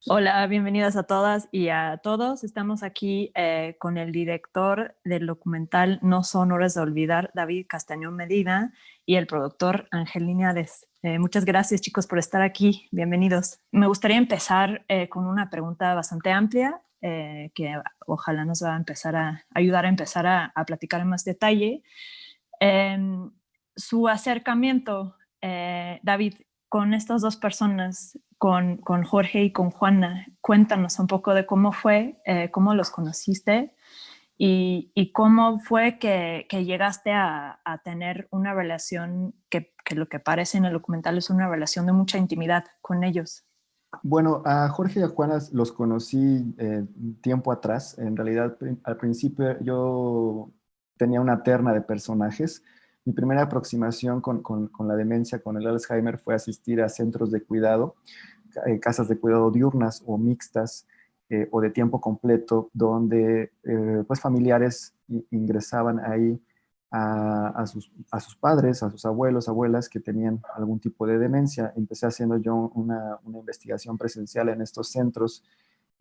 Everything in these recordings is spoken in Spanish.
Hola, bienvenidas a todas y a todos. Estamos aquí con el director del documental No son horas de olvidar, David Castañón Medina, y el productor Ángel Liñares. Muchas gracias, chicos, por estar aquí. Bienvenidos. Me gustaría empezar con una pregunta bastante amplia que ojalá nos va a empezar a ayudar a empezar a platicar en más detalle. Eh, Su acercamiento, David, con estas dos personas, con Jorge y con Juana, cuéntanos un poco de cómo fue, cómo los conociste y cómo fue que llegaste a tener una relación que lo que parece en el documental es una relación de mucha intimidad con ellos. Bueno, a Jorge y a Juana los conocí tiempo atrás. En realidad, al principio yo tenía una terna de personajes. Mi primera aproximación con la demencia, con el Alzheimer, fue asistir a centros de cuidado, casas de cuidado diurnas o mixtas o de tiempo completo, donde pues familiares ingresaban ahí a sus padres, a sus abuelos, abuelas que tenían algún tipo de demencia. Empecé haciendo yo una investigación presencial en estos centros,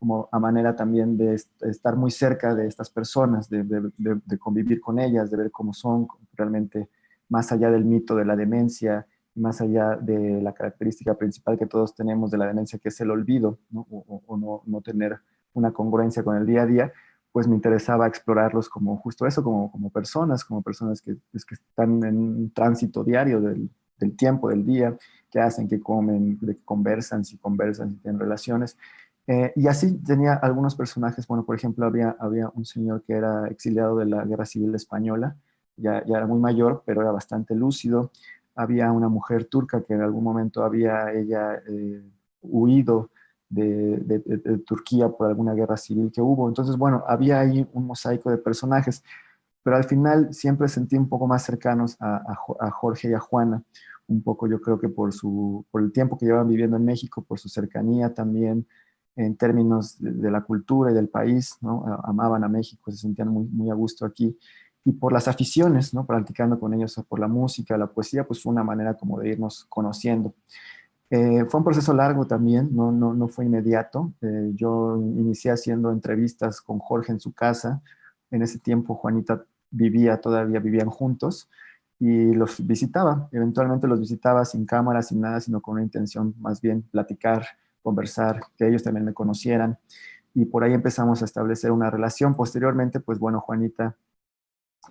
como a manera también de estar muy cerca de estas personas, de convivir con ellas, de ver cómo son realmente, más allá del mito de la demencia, más allá de la característica principal que todos tenemos de la demencia, que es el olvido, ¿no? O no tener una congruencia con el día a día, pues me interesaba explorarlos como justo eso, como personas que, pues, que están en un tránsito diario del tiempo, del día, que hacen, que comen, que conversan, si tienen relaciones. Y así tenía algunos personajes. Bueno, por ejemplo, había un señor que era exiliado de la Guerra Civil Española, ya era muy mayor, pero era bastante lúcido. Había una mujer turca que en algún momento había ella huido de Turquía por alguna guerra civil que hubo. Entonces, bueno, había ahí un mosaico de personajes, pero al final siempre sentí un poco más cercanos a Jorge y a Juana, un poco yo creo que por el tiempo que llevan viviendo en México, por su cercanía también en términos de la cultura y del país, ¿no? Amaban a México, se sentían muy, muy a gusto aquí. Y por las aficiones, ¿no? Practicando con ellos por la música, la poesía, pues fue una manera como de irnos conociendo. Fue un proceso largo también, no fue inmediato. Yo inicié haciendo entrevistas con Jorge en su casa. En ese tiempo Juanita todavía vivían juntos y los visitaba. Eventualmente los visitaba sin cámara, sin nada, sino con una intención más bien platicar, conversar, que ellos también me conocieran. Y por ahí empezamos a establecer una relación. Posteriormente, pues bueno, Juanita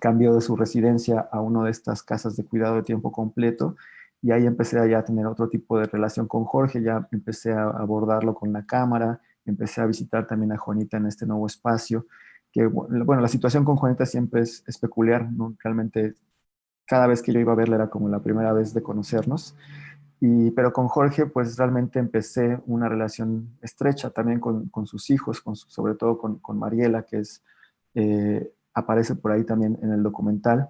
cambió de su residencia a una de estas casas de cuidado de tiempo completo y ahí empecé a ya tener otro tipo de relación con Jorge, ya empecé a abordarlo con la cámara, empecé a visitar también a Juanita en este nuevo espacio, que bueno, la situación con Juanita siempre es peculiar, ¿no? Realmente cada vez que yo iba a verla era como la primera vez de conocernos, pero con Jorge pues realmente empecé una relación estrecha también con sus hijos, sobre todo con Mariela, que aparece por ahí también en el documental.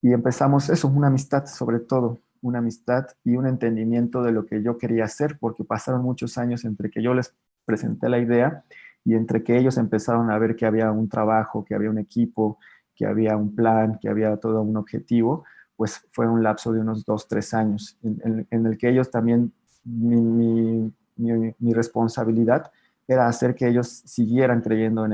Y empezamos eso, una amistad sobre todo, una amistad y un entendimiento de lo que yo quería hacer, porque pasaron muchos años entre que yo les presenté la idea y entre que ellos empezaron a ver que había un trabajo, que había un equipo, que había un plan, que había todo un objetivo. Pues fue un lapso de unos 2, 3 años en el que ellos también, mi responsabilidad era hacer que ellos siguieran creyendo en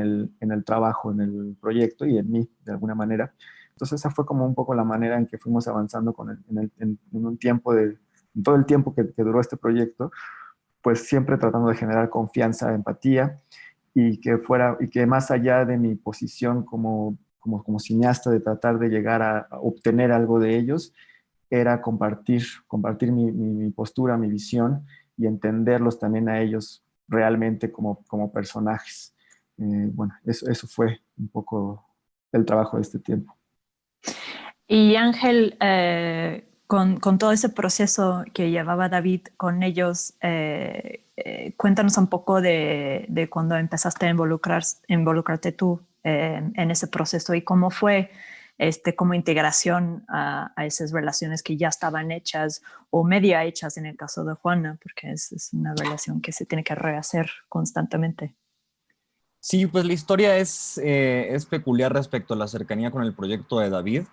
el trabajo, en el proyecto y en mí, de alguna manera. Entonces esa fue como un poco la manera en que fuimos avanzando en un tiempo en todo el tiempo que duró este proyecto, pues siempre tratando de generar confianza, empatía y que más allá de mi posición como cineasta de tratar de llegar a obtener algo de ellos, era compartir mi postura, mi visión y entenderlos también a ellos realmente como personajes. Bueno, eso fue un poco el trabajo de este tiempo. Y Ángel, con todo ese proceso que llevaba David con ellos, cuéntanos un poco de cuando empezaste a involucrarte tú en ese proceso y cómo fue como integración a esas relaciones que ya estaban hechas o media hechas en el caso de Juana, porque es una relación que se tiene que rehacer constantemente. Sí, pues la historia es peculiar respecto a la cercanía con el proyecto de David.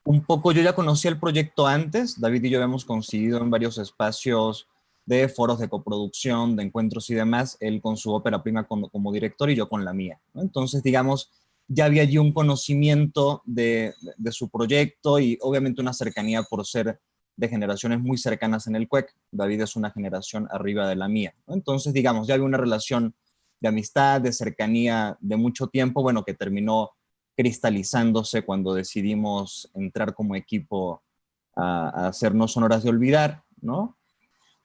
Un poco yo ya conocía el proyecto antes, David y yo habíamos coincidido en varios espacios de foros de coproducción, de encuentros y demás, él con su ópera prima como director y yo con la mía, ¿no? Entonces, digamos, ya había allí un conocimiento de su proyecto y obviamente una cercanía por ser de generaciones muy cercanas en el CUEC. David es una generación arriba de la mía, ¿no? Entonces, digamos, ya había una relación de amistad, de cercanía de mucho tiempo, bueno, que terminó cristalizándose cuando decidimos entrar como equipo a hacernos Horas de Olvidar, ¿no?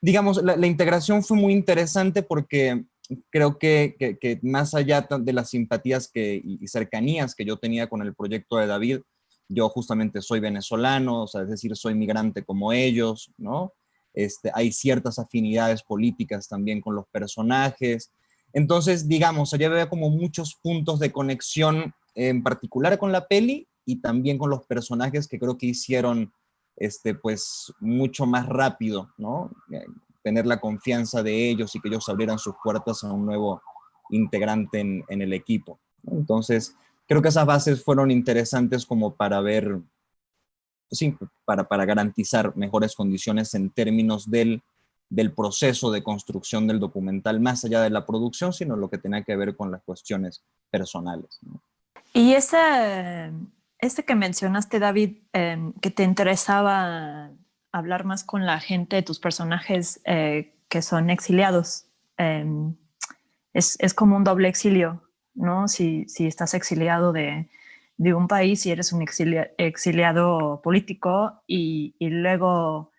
Digamos, la integración fue muy interesante porque creo que más allá de las simpatías y cercanías que yo tenía con el proyecto de David, yo justamente soy venezolano, o sea, es decir, soy migrante como ellos, ¿no? Hay ciertas afinidades políticas también con los personajes. Entonces, digamos, allá había como muchos puntos de conexión, en particular con la peli y también con los personajes que creo que hicieron pues mucho más rápido, ¿no? Tener la confianza de ellos y que ellos abrieran sus puertas a un nuevo integrante en el equipo, ¿no? Entonces, creo que esas bases fueron interesantes como para ver, sí, para garantizar mejores condiciones en términos del proceso de construcción del documental, más allá de la producción, sino lo que tenía que ver con las cuestiones personales, ¿no? Y ese que mencionaste, David, que te interesaba hablar más con la gente de tus personajes que son exiliados, eh, es como un doble exilio, ¿no? Si estás exiliado de un país y eres un exiliado político y luego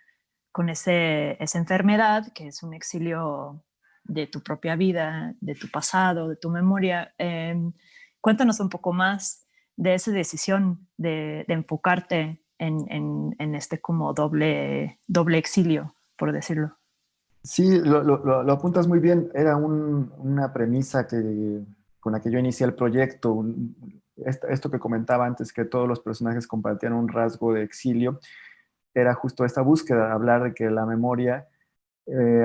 con esa enfermedad, que es un exilio de tu propia vida, de tu pasado, de tu memoria. Cuéntanos un poco más de esa decisión de enfocarte en este como doble exilio, por decirlo. Sí, lo apuntas muy bien. Era una premisa con la que yo inicié el proyecto. Esto que comentaba antes, que todos los personajes compartían un rasgo de exilio, era justo esta búsqueda, hablar de que la memoria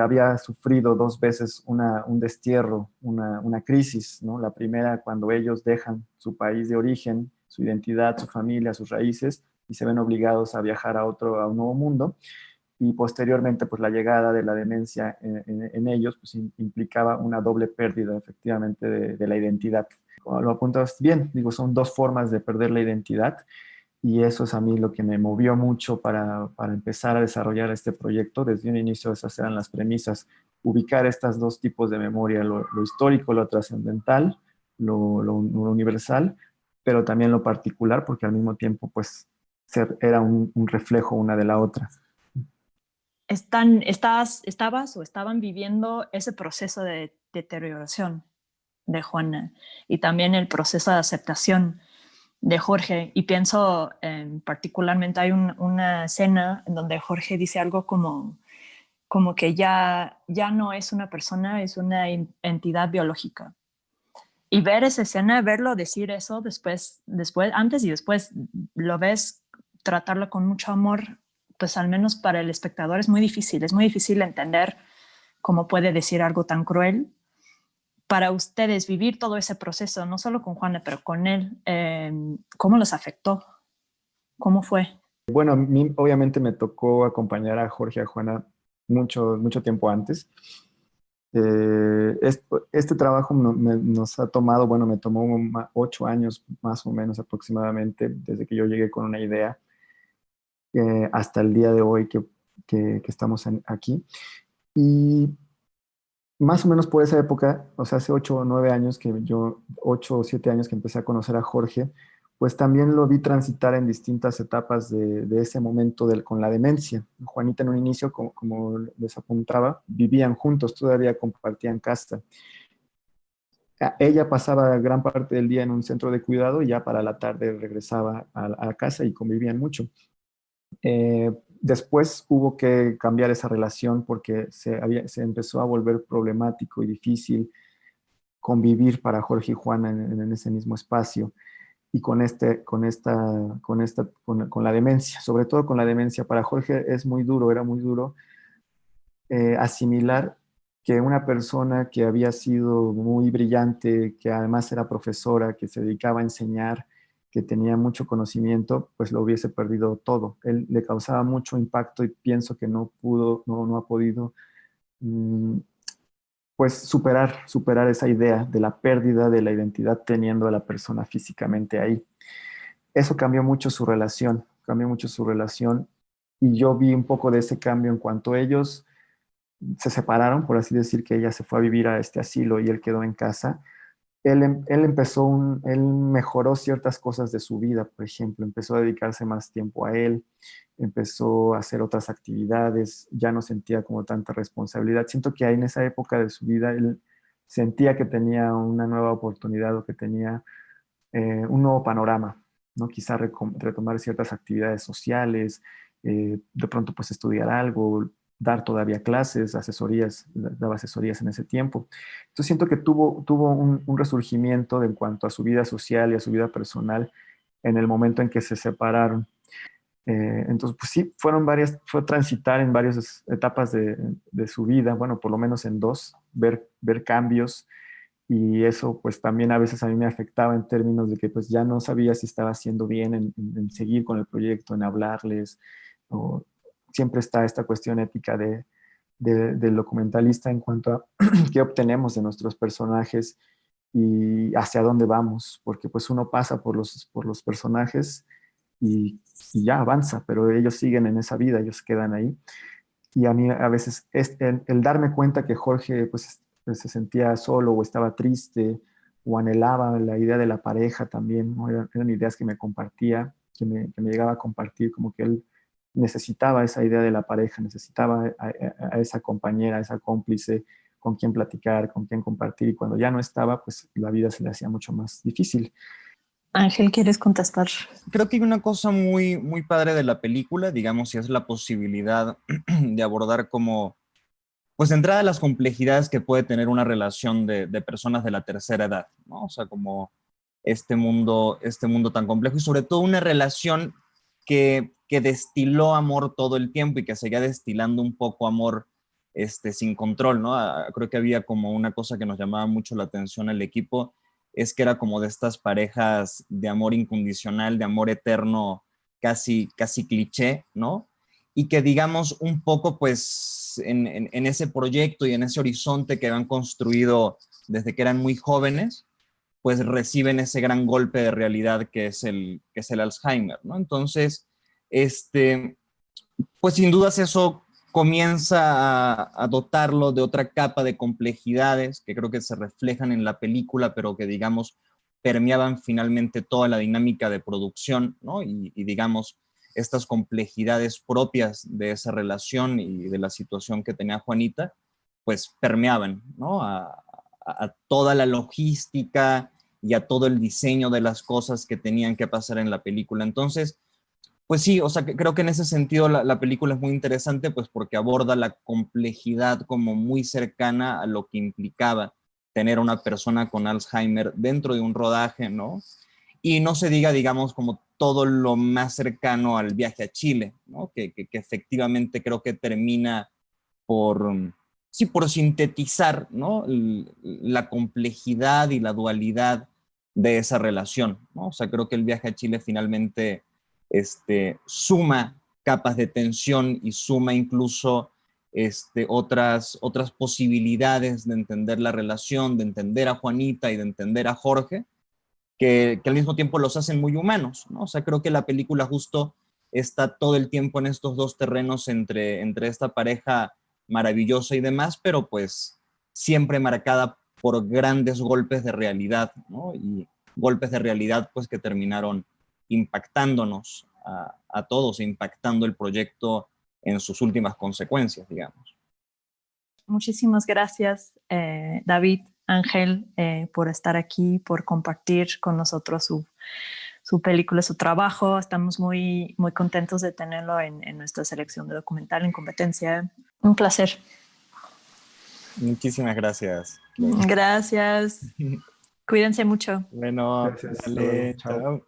había sufrido dos veces un destierro, una crisis, ¿no? La primera cuando ellos dejan su país de origen, su identidad, su familia, sus raíces, y se ven obligados a viajar a un nuevo mundo. Y posteriormente, pues la llegada de la demencia en ellos, pues implicaba una doble pérdida, efectivamente, de la identidad. Como lo apuntas bien, digo, son dos formas de perder la identidad y eso es a mí lo que me movió mucho para empezar a desarrollar este proyecto. Desde un inicio esas eran las premisas, ubicar estos dos tipos de memoria, lo histórico, lo trascendental, lo universal, pero también lo particular, porque al mismo tiempo pues era un reflejo una de la otra. Estabas o estaban viviendo ese proceso de deterioración de Juana y también el proceso de aceptación de Jorge. Y pienso particularmente hay una escena en donde Jorge dice algo como que ya no es una persona, es una entidad biológica. Y ver esa escena, verlo decir eso antes y después, lo ves tratarlo con mucho amor, pues al menos para el espectador es muy difícil entender cómo puede decir algo tan cruel. Para ustedes vivir todo ese proceso, no solo con Juana, pero con él, ¿cómo los afectó? ¿Cómo fue? Bueno, a mí obviamente me tocó acompañar a Jorge y a Juana mucho tiempo antes. Este trabajo nos ha tomado, bueno, me tomó 8 años más o menos aproximadamente desde que yo llegué con una idea hasta el día de hoy que estamos aquí. Y más o menos por esa época, o sea, hace 8 o 9 años 8 o 7 años que empecé a conocer a Jorge, pues también lo vi transitar en distintas etapas de ese momento con la demencia. Juanita en un inicio, como les apuntaba, vivían juntos, todavía compartían casa. Ella pasaba gran parte del día en un centro de cuidado y ya para la tarde regresaba a casa y convivían mucho. Después hubo que cambiar esa relación porque se empezó a volver problemático y difícil convivir para Jorge y Juana en ese mismo espacio y con la demencia, sobre todo con la demencia. Para Jorge era muy duro asimilar que una persona que había sido muy brillante, que además era profesora, que se dedicaba a enseñar, que tenía mucho conocimiento, pues lo hubiese perdido todo. Él le causaba mucho impacto y pienso que no ha podido mm, pues superar esa idea de la pérdida de la identidad teniendo a la persona físicamente ahí. Eso cambió mucho su relación y yo vi un poco de ese cambio en cuanto ellos se separaron, por así decir, que ella se fue a vivir a este asilo y él quedó en casa. Él mejoró ciertas cosas de su vida, por ejemplo, empezó a dedicarse más tiempo a él, empezó a hacer otras actividades, ya no sentía como tanta responsabilidad. Siento que ahí en esa época de su vida él sentía que tenía una nueva oportunidad o que tenía un nuevo panorama, ¿no? Quizá retomar ciertas actividades sociales, de pronto pues estudiar algo, dar todavía clases, daba asesorías en ese tiempo. Entonces siento que tuvo un resurgimiento en cuanto a su vida social y a su vida personal en el momento en que se separaron. Entonces, pues sí, fue transitar en varias etapas de su vida, bueno, por lo menos en dos, ver cambios y eso pues también a veces a mí me afectaba en términos de que pues ya no sabía si estaba haciendo bien en seguir con el proyecto, en hablarles, o siempre está esta cuestión ética del documentalista en cuanto a qué obtenemos de nuestros personajes y hacia dónde vamos, porque pues uno pasa por los personajes y ya avanza, pero ellos siguen en esa vida, ellos quedan ahí. Y a mí a veces el darme cuenta que Jorge pues, se sentía solo o estaba triste o anhelaba la idea de la pareja también, ¿no? Eran ideas que me compartía, que me llegaba a compartir, como que él necesitaba esa idea de la pareja, necesitaba a esa compañera, a esa cómplice con quien platicar, con quien compartir, y cuando ya no estaba, pues la vida se le hacía mucho más difícil. Ángel, ¿quieres contestar? Creo que hay una cosa muy, muy padre de la película, digamos, y es la posibilidad de abordar como, pues, de entrada las complejidades que puede tener una relación de personas de la tercera edad, ¿no? O sea, como este mundo tan complejo y sobre todo una relación que destiló amor todo el tiempo y que seguía destilando un poco amor sin control, ¿no? Creo que había como una cosa que nos llamaba mucho la atención al equipo, es que era como de estas parejas de amor incondicional, de amor eterno, casi cliché, ¿no? Y que digamos un poco pues en ese proyecto y en ese horizonte que han construido desde que eran muy jóvenes, pues reciben ese gran golpe de realidad que es el Alzheimer, ¿no? Entonces, pues sin dudas eso comienza a dotarlo de otra capa de complejidades que creo que se reflejan en la película, pero que digamos permeaban finalmente toda la dinámica de producción, ¿no? Y digamos, estas complejidades propias de esa relación y de la situación que tenía Juanita, pues permeaban, ¿no? A toda la logística y a todo el diseño de las cosas que tenían que pasar en la película. Entonces, pues sí, o sea, creo que en ese sentido la película es muy interesante, pues porque aborda la complejidad como muy cercana a lo que implicaba tener a una persona con Alzheimer dentro de un rodaje, ¿no? Y no se diga, digamos, como todo lo más cercano al viaje a Chile, ¿no? Que efectivamente creo que termina por, sí, por sintetizar, ¿no? La complejidad y la dualidad de esa relación, ¿no? O sea, creo que el viaje a Chile finalmente suma capas de tensión y suma incluso otras posibilidades de entender la relación, de entender a Juanita y de entender a Jorge, que al mismo tiempo los hacen muy humanos, ¿no? O sea, creo que la película justo está todo el tiempo en estos dos terrenos entre esta pareja maravillosa y demás, pero pues siempre marcada por grandes golpes de realidad, ¿no? Y golpes de realidad pues que terminaron impactándonos a todos, impactando el proyecto en sus últimas consecuencias, digamos. Muchísimas gracias, David, Ángel, por estar aquí, por compartir con nosotros su película, su trabajo. Estamos muy, muy contentos de tenerlo en nuestra selección de documental en competencia. Un placer. Muchísimas gracias, Chloe. Gracias. Cuídense mucho. Bueno, Gracias, hasta luego, vale, chao. chao.